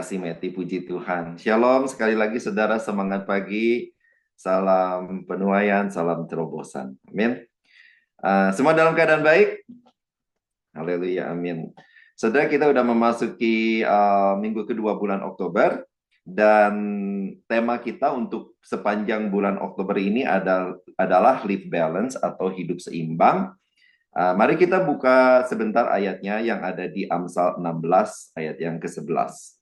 kasih Meti, puji Tuhan. Shalom sekali lagi saudara, semangat pagi. Salam penuaian, salam terobosan. Amin. Semua dalam keadaan baik? Haleluya, amin. Saudara, kita udah memasuki minggu kedua bulan Oktober. Dan tema kita untuk sepanjang bulan Oktober ini adalah life balance atau hidup seimbang. Mari kita buka sebentar ayatnya yang ada di Amsal 16 ayat yang ke-11.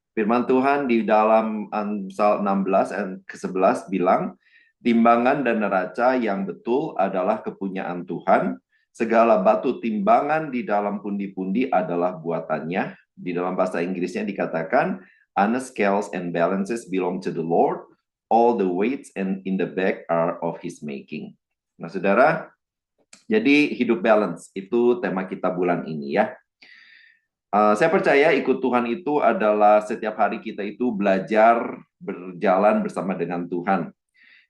Firman Tuhan di dalam Amsal 16 ayat ke-11 bilang, timbangan dan neraca yang betul adalah kepunyaan Tuhan. Segala batu timbangan di dalam pundi-pundi adalah buatannya. Di dalam bahasa Inggrisnya dikatakan, honest scales and balances belong to the Lord. All the weights and in the bag are of his making. Nah, saudara, jadi hidup balance itu tema kita bulan ini ya. Saya percaya ikut Tuhan itu adalah setiap hari kita itu belajar berjalan bersama dengan Tuhan.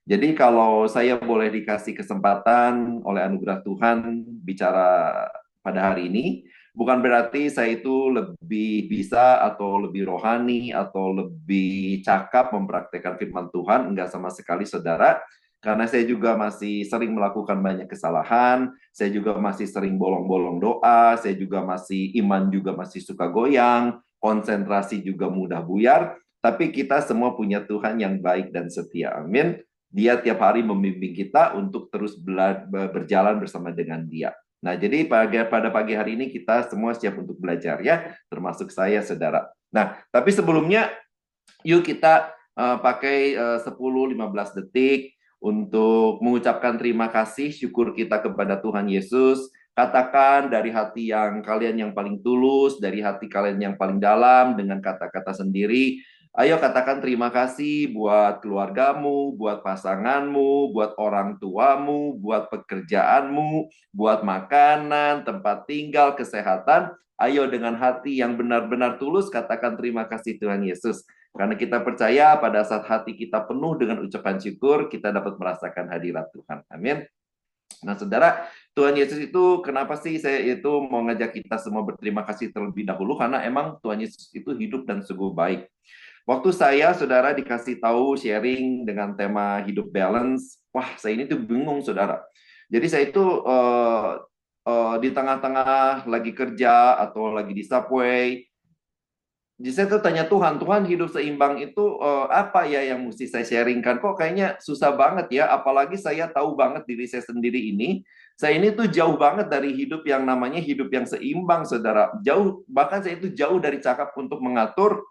Jadi kalau saya boleh dikasih kesempatan oleh anugerah Tuhan bicara pada hari ini, bukan berarti saya itu lebih bisa atau lebih rohani atau lebih cakap mempraktekkan firman Tuhan, enggak sama sekali saudara. Karena saya juga masih sering melakukan banyak kesalahan, saya juga masih sering bolong-bolong doa, saya juga masih iman juga masih suka goyang, konsentrasi juga mudah buyar, tapi kita semua punya Tuhan yang baik dan setia. Amin. Dia tiap hari membimbing kita untuk terus berjalan bersama dengan Dia. Nah, jadi pada pagi hari ini kita semua siap untuk belajar ya, termasuk saya, saudara. Nah, tapi sebelumnya yuk kita pakai 10-15 detik untuk mengucapkan terima kasih, syukur kita kepada Tuhan Yesus. Katakan dari hati yang kalian yang paling tulus, dari hati kalian yang paling dalam, dengan kata-kata sendiri. Ayo katakan terima kasih buat keluargamu, buat pasanganmu, buat orang tuamu, buat pekerjaanmu, buat makanan, tempat tinggal, kesehatan. Ayo dengan hati yang benar-benar tulus katakan terima kasih Tuhan Yesus. Karena kita percaya pada saat hati kita penuh dengan ucapan syukur, kita dapat merasakan hadirat Tuhan. Amin. Nah, saudara, Tuhan Yesus itu kenapa sih saya itu mau ngajak kita semua berterima kasih terlebih dahulu? Karena emang Tuhan Yesus itu hidup dan sungguh baik. Waktu saya, saudara, dikasih tahu sharing dengan tema hidup balance, wah, saya ini tuh bingung, saudara. Jadi saya itu di tengah-tengah lagi kerja atau lagi di subway, jadi saya tuh tanya Tuhan, Tuhan hidup seimbang itu apa ya yang mesti saya sharingkan? Kok kayaknya susah banget ya, apalagi saya tahu banget diri saya sendiri ini. Saya ini tuh jauh banget dari hidup yang namanya hidup yang seimbang, saudara. Jauh, bahkan saya itu jauh dari cakap untuk mengatur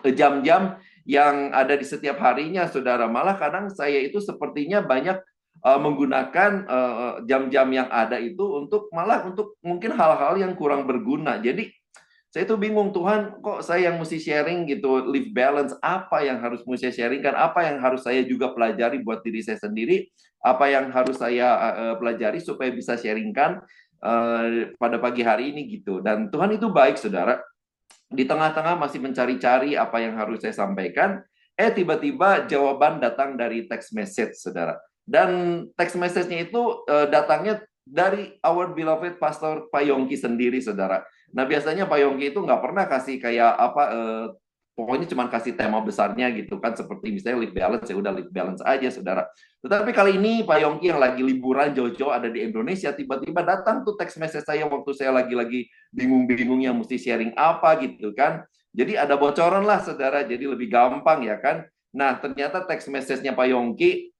jam-jam yang ada di setiap harinya, saudara. Malah kadang saya itu sepertinya banyak menggunakan jam-jam yang ada itu untuk malah untuk mungkin hal-hal yang kurang berguna. Jadi saya tuh bingung, Tuhan, kok saya yang mesti sharing gitu, live balance, apa yang harus mesti saya sharingkan, apa yang harus saya juga pelajari buat diri saya sendiri, apa yang harus saya pelajari supaya bisa sharingkan pada pagi hari ini gitu. Dan Tuhan itu baik, saudara. Di tengah-tengah masih mencari-cari apa yang harus saya sampaikan, tiba-tiba jawaban datang dari text message, saudara. Dan text message-nya itu datangnya dari our beloved Pastor Pak Yongki sendiri, saudara. Nah, biasanya Pak Yongki itu nggak pernah kasih kayak apa, pokoknya cuma kasih tema besarnya gitu kan, seperti misalnya live balance, ya udah live balance aja, saudara. Tetapi kali ini Pak Yongki yang lagi liburan jauh-jauh ada di Indonesia, tiba-tiba datang tuh text message saya waktu saya lagi bingung-bingungnya mesti sharing apa gitu kan. Jadi ada bocoran lah, saudara, jadi lebih gampang ya kan. Nah, ternyata text message-nya Pak Yongki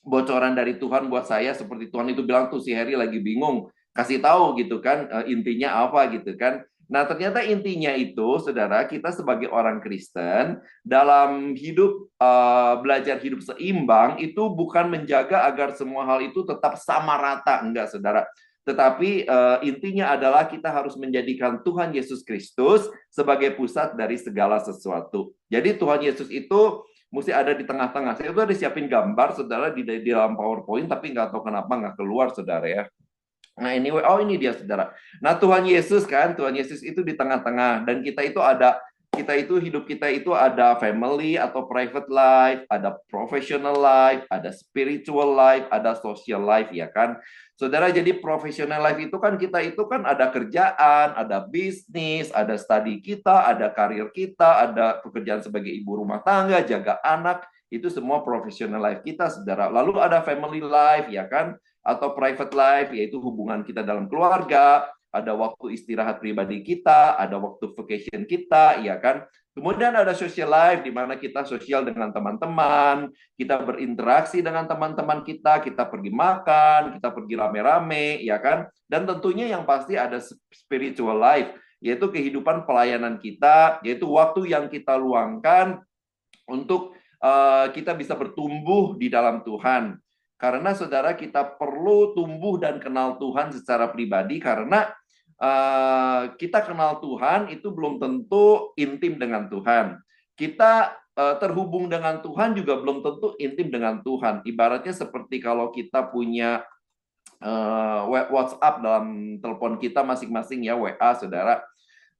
bocoran dari Tuhan buat saya, seperti Tuhan itu bilang tuh si Harry lagi bingung, kasih tahu gitu kan, intinya apa gitu kan. Nah, ternyata intinya itu, saudara, kita sebagai orang Kristen dalam hidup belajar hidup seimbang itu bukan menjaga agar semua hal itu tetap sama rata, enggak, saudara. Tetapi intinya adalah kita harus menjadikan Tuhan Yesus Kristus sebagai pusat dari segala sesuatu. Jadi Tuhan Yesus itu mesti ada di tengah-tengah. Saya tuh ada siapin gambar, saudara, di dalam PowerPoint, tapi nggak tahu kenapa nggak keluar, saudara ya. Nah, anyway, oh ini dia, saudara. Nah, Tuhan Yesus kan, Tuhan Yesus itu di tengah-tengah, dan kita itu ada kita itu hidup kita itu ada family atau private life, ada professional life, ada spiritual life, ada social life, ya kan? Saudara, jadi professional life itu kan kita itu kan ada kerjaan, ada bisnis, ada studi kita, ada karir kita, ada pekerjaan sebagai ibu rumah tangga, jaga anak, itu semua professional life kita, saudara. Lalu ada family life, ya kan? Atau private life, yaitu hubungan kita dalam keluarga, ada waktu istirahat pribadi kita, ada waktu vacation kita, ya kan? Kemudian ada social life, di mana kita sosial dengan teman-teman, kita berinteraksi dengan teman-teman kita pergi makan, kita pergi rame-rame, ya kan? Dan tentunya yang pasti ada spiritual life, yaitu kehidupan pelayanan kita, yaitu waktu yang kita luangkan untuk kita bisa bertumbuh di dalam Tuhan. Karena saudara, kita perlu tumbuh dan kenal Tuhan secara pribadi, karena kita kenal Tuhan itu belum tentu intim dengan Tuhan. Kita terhubung dengan Tuhan juga belum tentu intim dengan Tuhan. Ibaratnya seperti kalau kita punya WhatsApp dalam telepon kita masing-masing, ya, WA, saudara.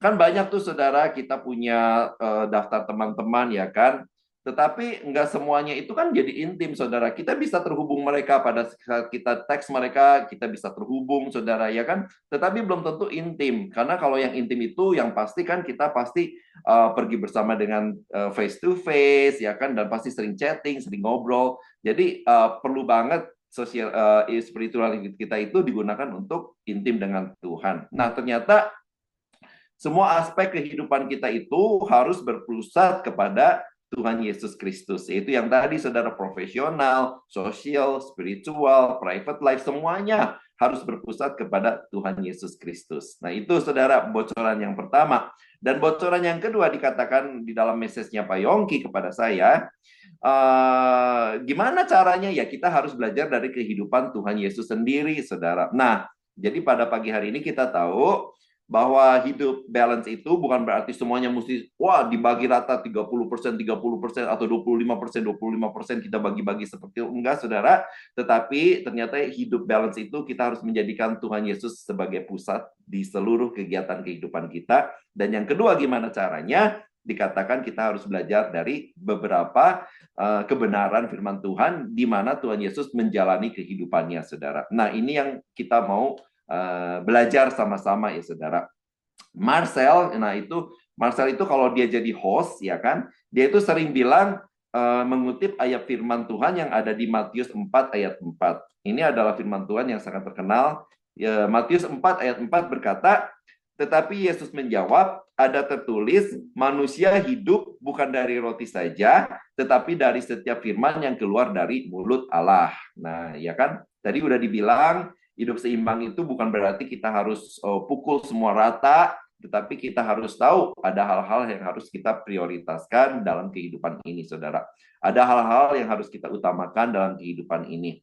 Kan banyak tuh, saudara, kita punya daftar teman-teman, ya kan? Tetapi nggak semuanya itu kan jadi intim, saudara. Kita bisa terhubung mereka pada saat kita teks mereka, kita bisa terhubung, saudara, ya kan? Tetapi belum tentu intim. Karena kalau yang intim itu, yang pasti kan kita pasti pergi bersama dengan face to face, ya kan? Dan pasti sering chatting, sering ngobrol. Jadi perlu banget sosial spiritualitas kita itu digunakan untuk intim dengan Tuhan. Nah, ternyata semua aspek kehidupan kita itu harus berpusat kepada Tuhan Yesus Kristus. Yaitu yang tadi, saudara, profesional, sosial, spiritual, private life, semuanya harus berpusat kepada Tuhan Yesus Kristus. Nah, itu, saudara, bocoran yang pertama. Dan bocoran yang kedua dikatakan di dalam message-nya Pak Yongki kepada saya, gimana caranya? Ya, kita harus belajar dari kehidupan Tuhan Yesus sendiri, saudara. Nah, jadi pada pagi hari ini kita tahu bahwa hidup balance itu bukan berarti semuanya mesti dibagi rata 30%, 30% atau 25%, 25% kita bagi-bagi seperti itu. Enggak, saudara. Tetapi ternyata hidup balance itu kita harus menjadikan Tuhan Yesus sebagai pusat di seluruh kegiatan kehidupan kita. Dan yang kedua, gimana caranya? Dikatakan kita harus belajar dari beberapa kebenaran firman Tuhan di mana Tuhan Yesus menjalani kehidupannya, saudara. Nah, ini yang kita mau belajar sama-sama, ya, saudara. Marcel itu kalau dia jadi host, ya kan, dia itu sering bilang mengutip ayat firman Tuhan yang ada di Matius 4 ayat 4. Ini adalah firman Tuhan yang sangat terkenal. Ya, Matius 4 ayat 4 berkata, tetapi Yesus menjawab, ada tertulis, manusia hidup bukan dari roti saja, tetapi dari setiap firman yang keluar dari mulut Allah. Nah, ya kan, tadi udah dibilang, hidup seimbang itu bukan berarti kita harus pukul semua rata, tetapi kita harus tahu ada hal-hal yang harus kita prioritaskan dalam kehidupan ini, saudara. Ada hal-hal yang harus kita utamakan dalam kehidupan ini.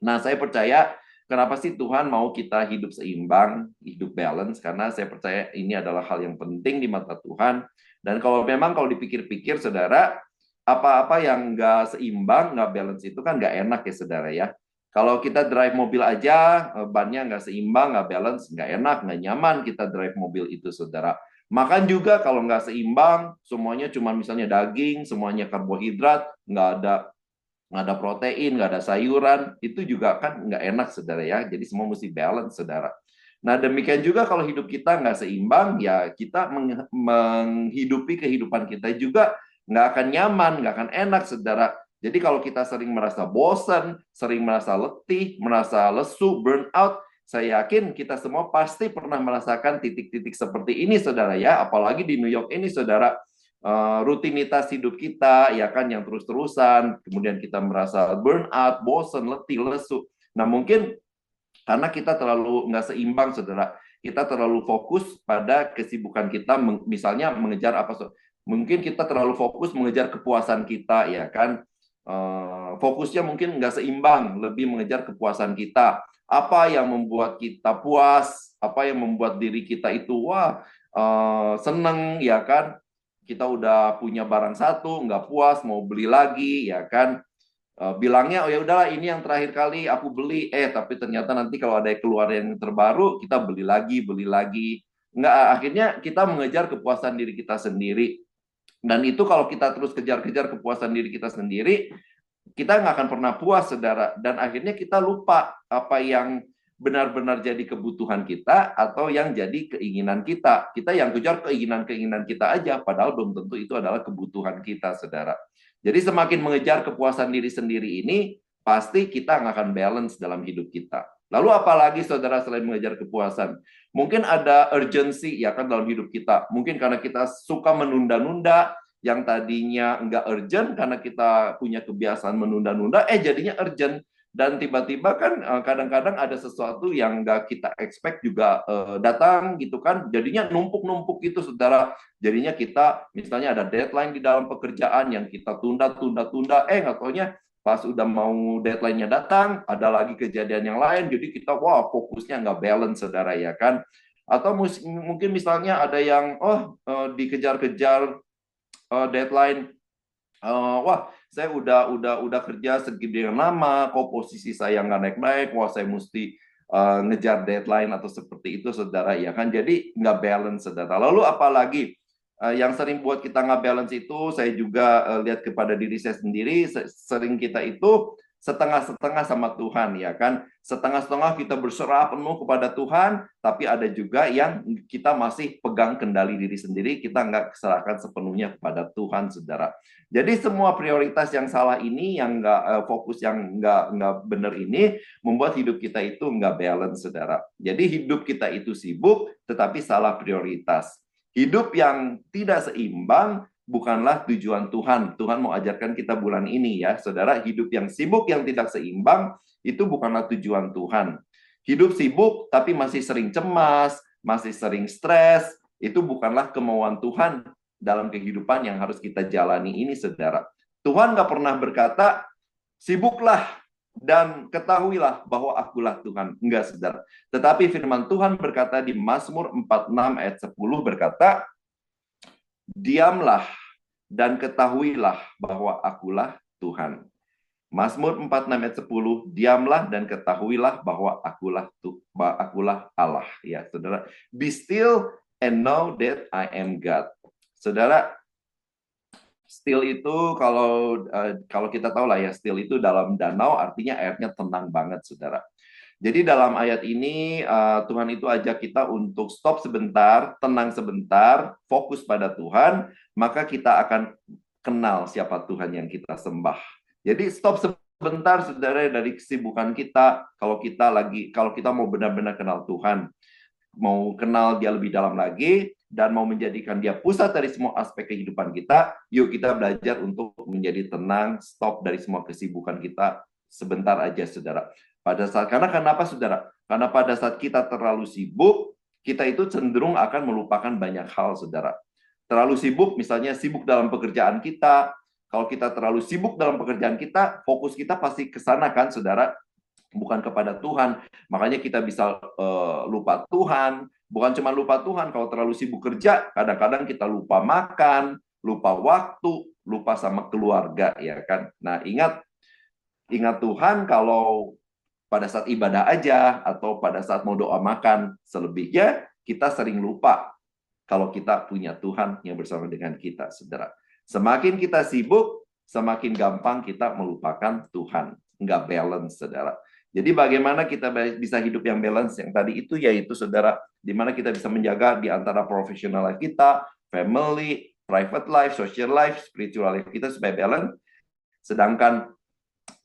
Nah, saya percaya kenapa sih Tuhan mau kita hidup seimbang, hidup balance? Karena saya percaya ini adalah hal yang penting di mata Tuhan. Dan kalau dipikir-pikir, saudara, apa-apa yang nggak seimbang, nggak balance itu kan nggak enak, ya, saudara, ya. Kalau kita drive mobil aja, bannya nggak seimbang, nggak balance, nggak enak, nggak nyaman kita drive mobil itu, saudara. Makan juga kalau nggak seimbang, semuanya cuma misalnya daging, semuanya karbohidrat, nggak ada protein, nggak ada sayuran, itu juga kan nggak enak, saudara, ya. Jadi semua mesti balance, saudara. Nah, demikian juga kalau hidup kita nggak seimbang, ya kita menghidupi kehidupan kita juga nggak akan nyaman, nggak akan enak, saudara. Jadi kalau kita sering merasa bosan, sering merasa letih, merasa lesu, burn out, saya yakin kita semua pasti pernah merasakan titik-titik seperti ini, saudara, ya. Apalagi di New York ini, saudara, rutinitas hidup kita, ya kan, yang terus-terusan, kemudian kita merasa burn out, bosan, letih, lesu. Nah, mungkin karena kita terlalu nggak seimbang, saudara. Kita terlalu fokus pada kesibukan kita, misalnya mengejar apa? Mungkin kita terlalu fokus mengejar kepuasan kita, ya kan. Fokusnya mungkin nggak seimbang, lebih mengejar kepuasan kita. Apa yang membuat kita puas? Apa yang membuat diri kita itu seneng, ya kan? Kita udah punya barang satu, nggak puas, mau beli lagi, ya kan? Bilangnya, oh ya udahlah, ini yang terakhir kali aku beli, tapi ternyata nanti kalau ada keluar yang terbaru, kita beli lagi, beli lagi. Nggak, akhirnya kita mengejar kepuasan diri kita sendiri. Dan itu kalau kita terus kejar-kejar kepuasan diri kita sendiri, kita nggak akan pernah puas, saudara. Dan akhirnya kita lupa apa yang benar-benar jadi kebutuhan kita atau yang jadi keinginan kita. Kita yang kejar keinginan-keinginan kita aja, padahal belum tentu itu adalah kebutuhan kita, saudara. Jadi semakin mengejar kepuasan diri sendiri ini, pasti kita nggak akan balance dalam hidup kita. Lalu apalagi, saudara, selain mengejar kepuasan? Mungkin ada urgency ya kan dalam hidup kita. Mungkin karena kita suka menunda-nunda, yang tadinya nggak urgent karena kita punya kebiasaan menunda-nunda, jadinya urgent. Dan tiba-tiba kan kadang-kadang ada sesuatu yang nggak kita expect juga datang gitu kan, jadinya numpuk-numpuk itu, saudara. Jadinya kita misalnya ada deadline di dalam pekerjaan yang kita tunda-tunda-tunda, nggak taunya pas udah mau deadline-nya datang, ada lagi kejadian yang lain, jadi kita wah fokusnya nggak balance, saudara, ya kan. Atau mungkin misalnya ada yang dikejar-kejar deadline, wah saya udah kerja segitu lama, kok posisi saya nggak naik-naik, wah saya mesti ngejar deadline atau seperti itu, saudara, ya kan. Jadi nggak balance, saudara. Lalu apalagi yang sering buat kita nggak balance itu, saya juga lihat kepada diri saya sendiri, sering kita itu setengah-setengah sama Tuhan, ya kan. Setengah-setengah kita berserah penuh kepada Tuhan, tapi ada juga yang kita masih pegang kendali diri sendiri, kita nggak serahkan sepenuhnya kepada Tuhan, saudara. Jadi semua prioritas yang salah ini, yang nggak fokus, yang nggak benar ini, membuat hidup kita itu nggak balance, saudara. Jadi hidup kita itu sibuk, tetapi salah prioritas. Hidup yang tidak seimbang bukanlah tujuan Tuhan. Tuhan mau ajarkan kita bulan ini, ya, saudara. Hidup yang sibuk, yang tidak seimbang, itu bukanlah tujuan Tuhan. Hidup sibuk, tapi masih sering cemas, masih sering stres, itu bukanlah kemauan Tuhan dalam kehidupan yang harus kita jalani ini, saudara. Tuhan nggak pernah berkata, sibuklah dan ketahuilah bahwa akulah Tuhan. Enggak, saudara. Tetapi firman Tuhan berkata di Mazmur 46 ayat 10 berkata, diamlah dan ketahuilah bahwa akulah Tuhan. Mazmur 46 ayat 10, diamlah dan ketahuilah bahwa akulah Allah. Ya, saudara. Be still and know that I am God. Saudara, still itu kalau kita tahu lah ya, still itu dalam danau artinya airnya tenang banget, saudara. Jadi dalam ayat ini Tuhan itu ajak kita untuk stop sebentar, tenang sebentar, fokus pada Tuhan, maka kita akan kenal siapa Tuhan yang kita sembah. Jadi stop sebentar, saudara, dari kesibukan kita. Kalau kita mau benar-benar kenal Tuhan, mau kenal Dia lebih dalam lagi, dan mau menjadikan Dia pusat dari semua aspek kehidupan kita, yuk kita belajar untuk menjadi tenang, stop dari semua kesibukan kita sebentar aja, saudara. Karena kenapa, saudara? Karena pada saat kita terlalu sibuk, kita itu cenderung akan melupakan banyak hal, saudara. Terlalu sibuk, misalnya sibuk dalam pekerjaan kita. Kalau kita terlalu sibuk dalam pekerjaan kita, fokus kita pasti ke sana kan, saudara, bukan kepada Tuhan. Makanya kita bisa lupa Tuhan. Bukan cuma lupa Tuhan, kalau terlalu sibuk kerja, kadang-kadang kita lupa makan, lupa waktu, lupa sama keluarga, ya kan. Nah, ingat Tuhan kalau pada saat ibadah aja, atau pada saat mau doa makan. Selebihnya, kita sering lupa kalau kita punya Tuhan yang bersama dengan kita, saudara. Semakin kita sibuk, semakin gampang kita melupakan Tuhan. Nggak balance, saudara. Jadi bagaimana kita bisa hidup yang balance yang tadi itu, yaitu, saudara, di mana kita bisa menjaga di antara profesional life kita, family, private life, social life, spiritual life kita supaya balance. Sedangkan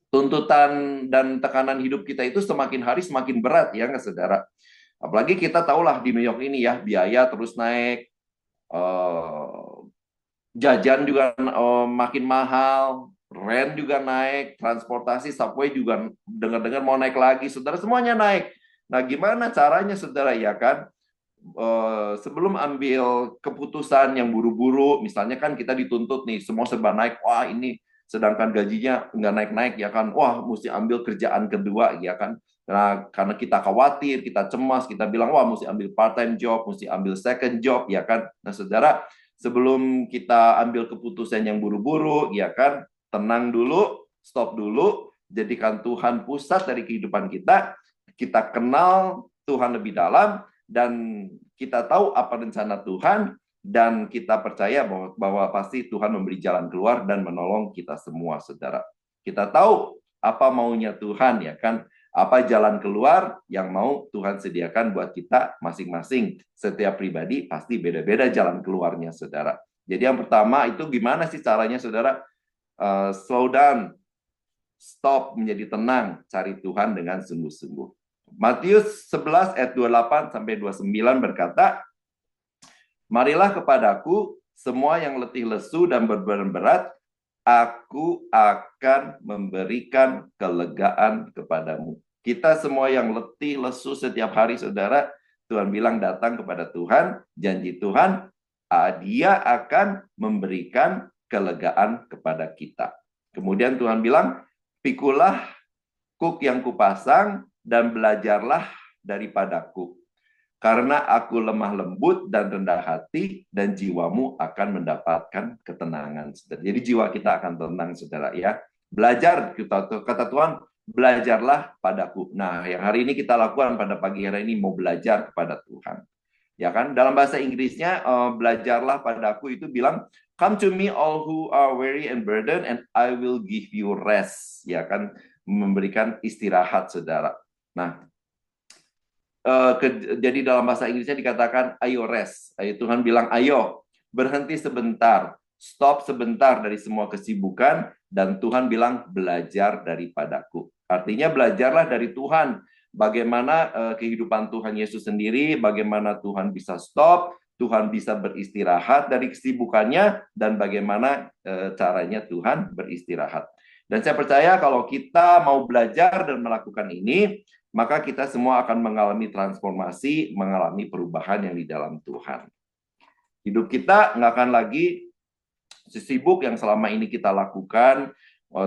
tuntutan dan tekanan hidup kita itu semakin hari semakin berat, ya nggak, saudara? Apalagi kita tahulah di New York ini ya, biaya terus naik, jajan juga makin mahal, rent juga naik, transportasi subway juga dengar-dengar mau naik lagi, saudara, semuanya naik. Nah, gimana caranya, saudara, ya kan? Sebelum ambil keputusan yang buru-buru, misalnya kan kita dituntut nih, semua serba naik, wah ini, sedangkan gajinya nggak naik-naik, ya kan? Wah, mesti ambil kerjaan kedua, ya kan? Nah, karena kita khawatir, kita cemas, kita bilang, wah, mesti ambil part-time job, mesti ambil second job, ya kan? Nah, saudara, sebelum kita ambil keputusan yang buru-buru, ya kan? Tenang dulu, stop dulu, jadikan Tuhan pusat dari kehidupan kita, kita kenal Tuhan lebih dalam, dan kita tahu apa rencana Tuhan, dan kita percaya bahwa pasti Tuhan memberi jalan keluar dan menolong kita semua, saudara. Kita tahu apa maunya Tuhan, ya kan? Apa jalan keluar yang mau Tuhan sediakan buat kita masing-masing. Setiap pribadi pasti beda-beda jalan keluarnya, saudara. Jadi yang pertama itu gimana sih caranya, saudara? Slow down, stop, menjadi tenang, cari Tuhan dengan sungguh-sungguh. Matius 11 ayat 28 sampai 29 berkata, "Marilah kepadaku semua yang letih lesu dan berbeban berat, aku akan memberikan kelegaan kepadamu." Kita semua yang letih lesu setiap hari, saudara, Tuhan bilang datang kepada Tuhan, janji Tuhan, Dia akan memberikan kelegaan kepada kita. Kemudian Tuhan bilang, "Pikulah kuk yang kupasang dan belajarlah daripadaku. Karena aku lemah lembut dan rendah hati, dan jiwamu akan mendapatkan ketenangan." Jadi jiwa kita akan tenang, saudara, ya. Belajar, kata Tuhan, belajarlah padaku. Nah, yang hari ini kita lakukan pada pagi hari ini, mau belajar kepada Tuhan. Ya kan? Dalam bahasa Inggrisnya, belajarlah padaku itu bilang, "Come to me all who are weary and burdened, and I will give you rest." Ya kan? Memberikan istirahat, saudara. Nah, jadi dalam bahasa Inggrisnya dikatakan, ayo rest. Tuhan bilang, ayo berhenti sebentar, stop sebentar dari semua kesibukan, dan Tuhan bilang, belajar daripadaku. Artinya belajarlah dari Tuhan. Bagaimana kehidupan Tuhan Yesus sendiri, bagaimana Tuhan bisa stop, Tuhan bisa beristirahat dari kesibukannya, dan bagaimana caranya Tuhan beristirahat. Dan saya percaya kalau kita mau belajar dan melakukan ini, maka kita semua akan mengalami transformasi, mengalami perubahan yang di dalam Tuhan. Hidup kita nggak akan lagi sibuk yang selama ini kita lakukan,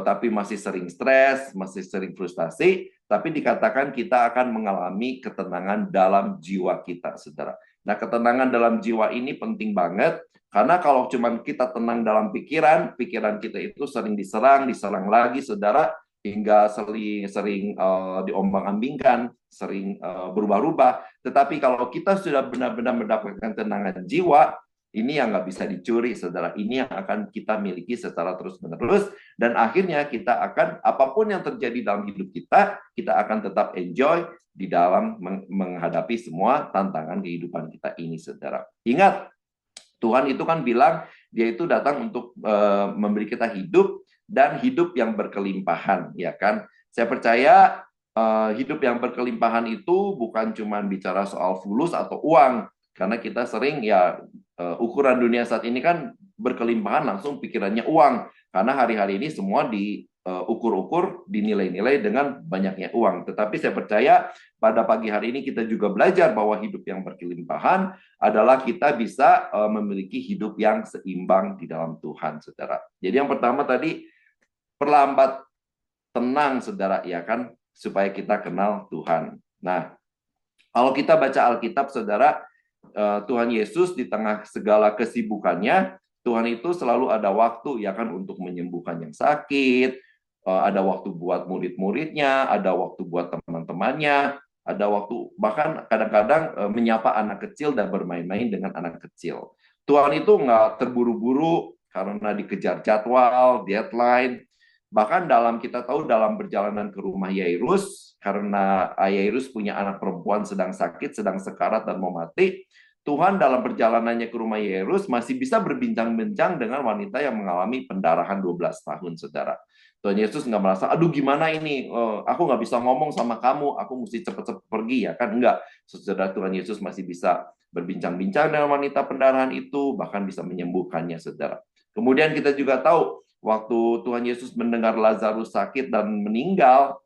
tapi masih sering stres, masih sering frustasi, tapi dikatakan kita akan mengalami ketenangan dalam jiwa kita, saudara. Nah, ketenangan dalam jiwa ini penting banget, karena kalau cuma kita tenang dalam pikiran, pikiran kita itu sering diserang lagi, saudara, hingga sering diombang-ambingkan, sering berubah-ubah. Tetapi kalau kita sudah benar-benar mendapatkan ketenangan jiwa, ini yang nggak bisa dicuri, saudara. Ini yang akan kita miliki secara terus-menerus, dan akhirnya kita akan, apapun yang terjadi dalam hidup kita akan tetap enjoy di dalam menghadapi semua tantangan kehidupan kita ini, saudara. Ingat, Tuhan itu kan bilang, Dia itu datang untuk memberi kita hidup, dan hidup yang berkelimpahan, ya kan? Saya percaya hidup yang berkelimpahan itu bukan cuma bicara soal fulus atau uang, karena kita sering ya ukuran dunia saat ini kan berkelimpahan, langsung pikirannya uang, karena hari-hari ini semua diukur-ukur, dinilai-nilai dengan banyaknya uang. Tetapi saya percaya pada pagi hari ini kita juga belajar bahwa hidup yang berkelimpahan adalah kita bisa memiliki hidup yang seimbang di dalam Tuhan, saudara. Jadi yang pertama tadi, perlambat tenang, saudara, ya kan, supaya kita kenal Tuhan. Nah, kalau kita baca Alkitab, saudara, Tuhan Yesus di tengah segala kesibukannya, Tuhan itu selalu ada waktu, ya kan, untuk menyembuhkan yang sakit, ada waktu buat murid-muridnya, ada waktu buat teman-temannya, ada waktu bahkan kadang-kadang menyapa anak kecil dan bermain-main dengan anak kecil. Tuhan itu nggak terburu-buru karena dikejar jadwal, deadline. Bahkan kita tahu dalam perjalanan ke rumah Yairus, karena Yairus punya anak perempuan sedang sakit, sedang sekarat dan mau mati, Tuhan dalam perjalanannya ke rumah Yairus masih bisa berbincang-bincang dengan wanita yang mengalami pendarahan 12 tahun, saudara. Tuhan Yesus nggak merasa, aduh gimana ini, aku nggak bisa ngomong sama kamu, aku mesti cepet-cepet pergi, ya kan? Enggak, saudara, Tuhan Yesus masih bisa berbincang-bincang dengan wanita pendarahan itu, bahkan bisa menyembuhkannya, saudara. Kemudian kita juga tahu, waktu Tuhan Yesus mendengar Lazarus sakit dan meninggal,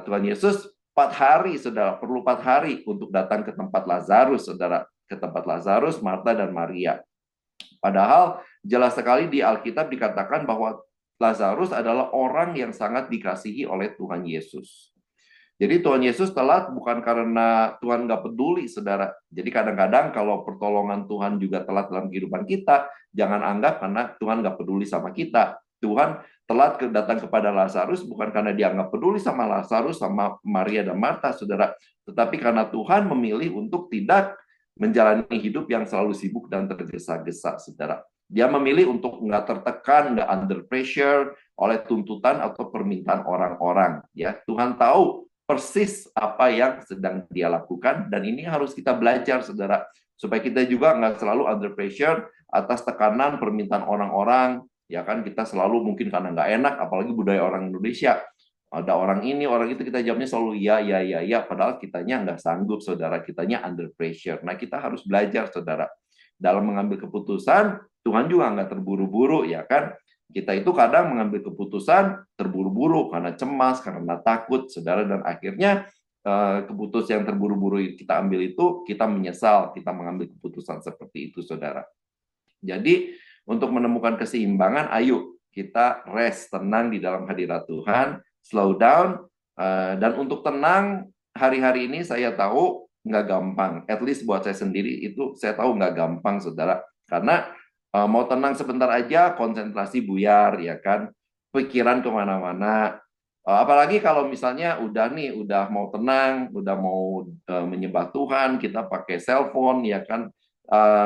Tuhan Yesus 4 hari, saudara, perlu 4 hari untuk datang ke tempat Lazarus, saudara, ke tempat Lazarus, Marta dan Maria. Padahal jelas sekali di Alkitab dikatakan bahwa Lazarus adalah orang yang sangat dikasihi oleh Tuhan Yesus. Jadi Tuhan Yesus telat bukan karena Tuhan nggak peduli, saudara. Jadi kadang-kadang kalau pertolongan Tuhan juga telat dalam kehidupan kita, jangan anggap karena Tuhan nggak peduli sama kita. Tuhan telat datang kepada Lazarus bukan karena dia nggak peduli sama Lazarus, sama Maria dan Marta, saudara, tetapi karena Tuhan memilih untuk tidak menjalani hidup yang selalu sibuk dan tergesa-gesa, saudara. Dia memilih untuk nggak tertekan, nggak under pressure oleh tuntutan atau permintaan orang-orang. Ya, Tuhan tahu persis apa yang sedang dia lakukan, dan ini harus kita belajar, saudara, supaya kita juga nggak selalu under pressure atas tekanan permintaan orang-orang. Ya kan, kita selalu mungkin karena nggak enak, apalagi budaya orang Indonesia. Ada orang ini, orang itu, kita jawabnya selalu ya, ya, ya, ya. Padahal kitanya nggak sanggup, saudara. Kitanya under pressure. Nah, kita harus belajar, saudara. Dalam mengambil keputusan, Tuhan juga nggak terburu-buru, ya kan? Kita itu kadang mengambil keputusan terburu-buru karena cemas, karena takut, saudara. Dan akhirnya keputusan yang terburu-buru kita ambil itu, kita menyesal, kita mengambil keputusan seperti itu, saudara. Jadi, untuk menemukan keseimbangan, ayo kita rest, tenang di dalam hadirat Tuhan, slow down, dan untuk tenang hari-hari ini saya tahu nggak gampang. At least buat saya sendiri itu saya tahu nggak gampang, saudara. Karena mau tenang sebentar aja, konsentrasi buyar, ya kan? Pikiran kemana-mana. Apalagi kalau misalnya udah mau tenang, udah mau menyembah Tuhan, kita pakai cellphone, ya kan?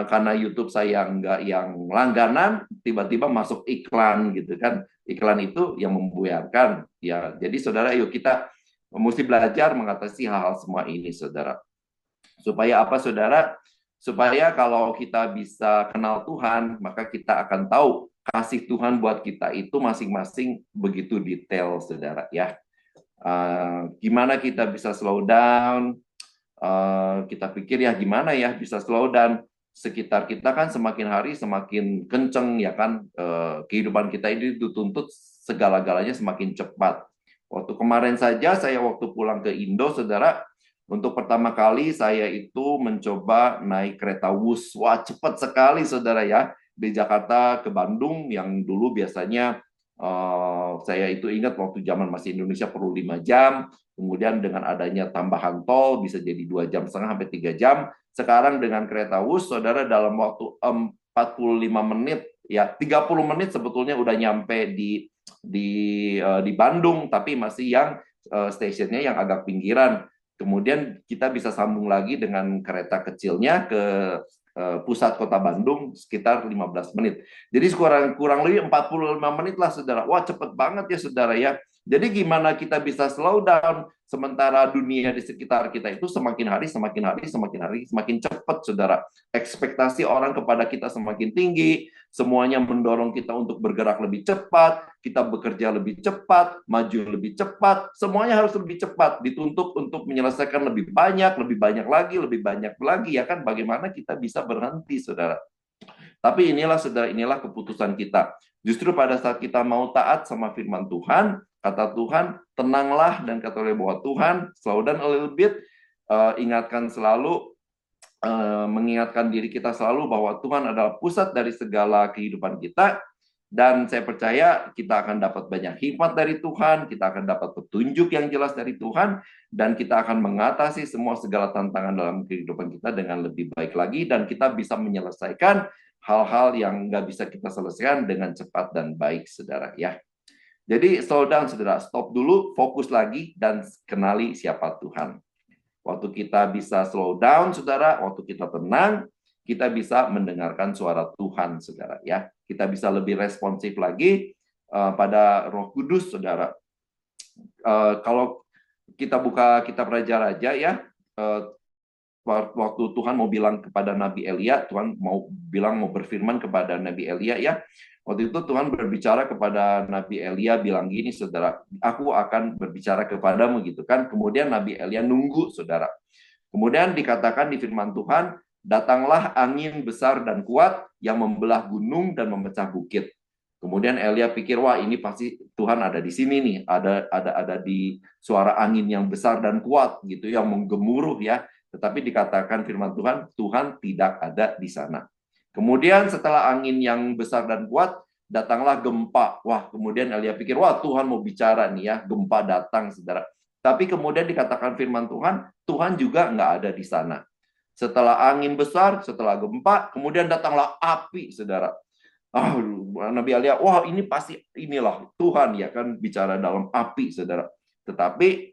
Karena YouTube saya nggak yang langganan, tiba-tiba masuk iklan gitu kan. Iklan itu yang membuyarkan. Ya, jadi saudara, yuk kita mesti belajar mengatasi hal-hal semua ini, saudara. Supaya apa, saudara? Supaya kalau kita bisa kenal Tuhan, maka kita akan tahu kasih Tuhan buat kita itu masing-masing begitu detail, saudara. Ya, gimana kita bisa slow down? Kita pikir ya gimana ya bisa slow down? Sekitar kita kan semakin hari semakin kenceng, ya kan, kehidupan kita ini dituntut segala-galanya semakin cepat. Waktu kemarin saja saya waktu pulang ke Indo, saudara, untuk pertama kali saya itu mencoba naik kereta Wus. Wah, cepat sekali, saudara, ya, di Jakarta ke Bandung yang dulu biasanya saya itu ingat waktu zaman masih Indonesia perlu 5 jam, kemudian dengan adanya tambahan tol bisa jadi 2,5 jam sampai 3 jam. Sekarang dengan kereta Wus, saudara, dalam waktu 45 menit, ya 30 menit sebetulnya udah nyampe di Bandung, tapi masih yang stasiunnya yang agak pinggiran. Kemudian kita bisa sambung lagi dengan kereta kecilnya ke pusat kota Bandung sekitar 15 menit. Jadi kurang lebih 45 menit lah, saudara. Wah, cepet banget ya, saudara, ya. Jadi gimana kita bisa slow down sementara dunia di sekitar kita itu semakin hari semakin cepat, saudara. Ekspektasi orang kepada kita semakin tinggi, semuanya mendorong kita untuk bergerak lebih cepat, kita bekerja lebih cepat, maju lebih cepat, semuanya harus lebih cepat, dituntut untuk menyelesaikan lebih banyak lagi, ya kan? Bagaimana kita bisa berhenti, saudara? Tapi inilah, saudara, inilah keputusan kita. Justru pada saat kita mau taat sama firman Tuhan, kata Tuhan, tenanglah, dan kata oleh bahwa Tuhan, slow down a little bit, ingatkan selalu, mengingatkan diri kita selalu bahwa Tuhan adalah pusat dari segala kehidupan kita, dan saya percaya kita akan dapat banyak hikmat dari Tuhan, kita akan dapat petunjuk yang jelas dari Tuhan, dan kita akan mengatasi segala tantangan dalam kehidupan kita dengan lebih baik lagi, dan kita bisa menyelesaikan hal-hal yang nggak bisa kita selesaikan dengan cepat dan baik, saudara, ya. Jadi slow down, saudara, stop dulu, fokus lagi, dan kenali siapa Tuhan. Waktu kita bisa slow down, saudara, waktu kita tenang, kita bisa mendengarkan suara Tuhan, saudara, ya. Kita bisa lebih responsif lagi pada Roh Kudus, saudara. Kalau kita buka kitab Raja-Raja, ya, waktu Tuhan mau bilang kepada Nabi Elia, Tuhan mau berfirman kepada Nabi Elia, ya. Waktu itu Tuhan berbicara kepada Nabi Elia, bilang gini, saudara, aku akan berbicara kepadamu, gitu kan. Kemudian Nabi Elia nunggu, saudara. Kemudian dikatakan di firman Tuhan, datanglah angin besar dan kuat yang membelah gunung dan memecah bukit. Kemudian Elia pikir, wah, ini pasti Tuhan ada di sini nih, ada di suara angin yang besar dan kuat gitu, yang menggemuruh, ya. Tetapi dikatakan firman Tuhan, Tuhan tidak ada di sana. Kemudian setelah angin yang besar dan kuat, datanglah gempa. Wah, kemudian Elia pikir, wah, Tuhan mau bicara nih, ya, gempa datang, saudara. Tapi kemudian dikatakan firman Tuhan, Tuhan juga nggak ada di sana. Setelah angin besar, setelah gempa, kemudian datanglah api, saudara. Ah, Nabi Elia, wah ini pasti inilah Tuhan ya kan bicara dalam api, saudara. Tetapi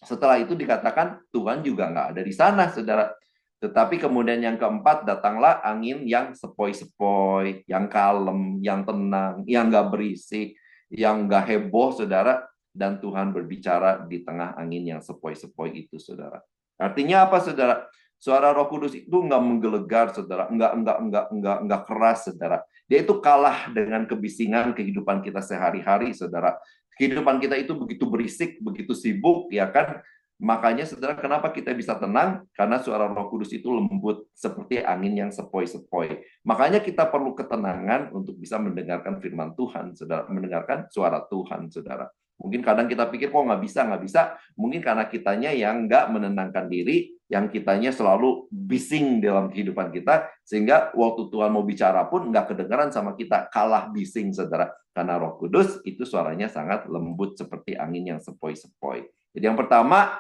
setelah itu dikatakan Tuhan juga nggak ada di sana, saudara. Tetapi kemudian yang keempat, datanglah angin yang sepoi-sepoi, yang kalem, yang tenang, yang nggak berisik, yang nggak heboh, saudara. Dan Tuhan berbicara di tengah angin yang sepoi-sepoi itu, saudara. Artinya apa, saudara? Suara Roh Kudus itu nggak menggelegar, saudara. Nggak keras, saudara. Dia itu kalah dengan kebisingan kehidupan kita sehari-hari, saudara. Kehidupan kita itu begitu berisik, begitu sibuk, ya kan? Makanya, saudara, kenapa kita bisa tenang? Karena suara Roh Kudus itu lembut, seperti angin yang sepoi-sepoi. Makanya kita perlu ketenangan untuk bisa mendengarkan firman Tuhan, saudara. Mendengarkan suara Tuhan, saudara. Mungkin kadang kita pikir, kok nggak bisa, nggak bisa. Mungkin karena kitanya yang nggak menenangkan diri, yang kitanya selalu bising dalam kehidupan kita, sehingga waktu Tuhan mau bicara pun nggak kedengaran sama kita, kalah bising, saudara. Karena Roh Kudus itu suaranya sangat lembut seperti angin yang sepoi-sepoi. Jadi yang pertama,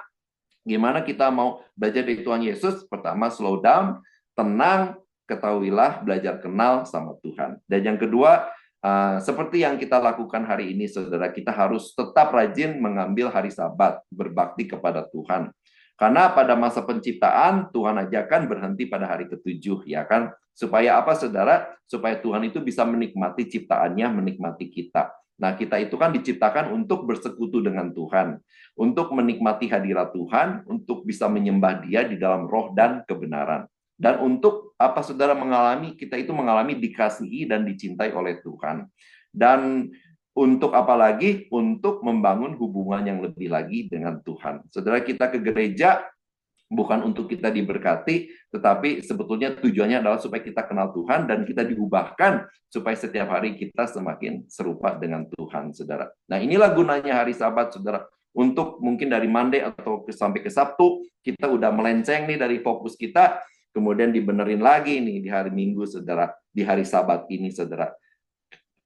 gimana kita mau belajar dari Tuhan Yesus? Pertama, slow down, tenang, ketahuilah, belajar kenal sama Tuhan. Dan yang kedua, seperti yang kita lakukan hari ini, saudara, kita harus tetap rajin mengambil hari Sabat, berbakti kepada Tuhan. Karena pada masa penciptaan, Tuhan ajarkan berhenti pada hari ketujuh, ya kan? Supaya apa, saudara? Supaya Tuhan itu bisa menikmati ciptaannya, menikmati kita. Nah, kita itu kan diciptakan untuk bersekutu dengan Tuhan, untuk menikmati hadirat Tuhan, untuk bisa menyembah Dia di dalam roh dan kebenaran. Dan untuk apa, saudara, kita itu mengalami dikasihi dan dicintai oleh Tuhan. Dan untuk apa lagi? Untuk membangun hubungan yang lebih lagi dengan Tuhan. Saudara, kita ke gereja bukan untuk kita diberkati, tetapi sebetulnya tujuannya adalah supaya kita kenal Tuhan dan kita diubahkan supaya setiap hari kita semakin serupa dengan Tuhan, saudara. Nah, inilah gunanya hari Sabat, saudara. Untuk mungkin dari Monday atau sampai ke Sabtu, kita udah melenceng nih dari fokus kita, kemudian dibenerin lagi nih di hari Minggu, saudara, di hari Sabat ini, saudara,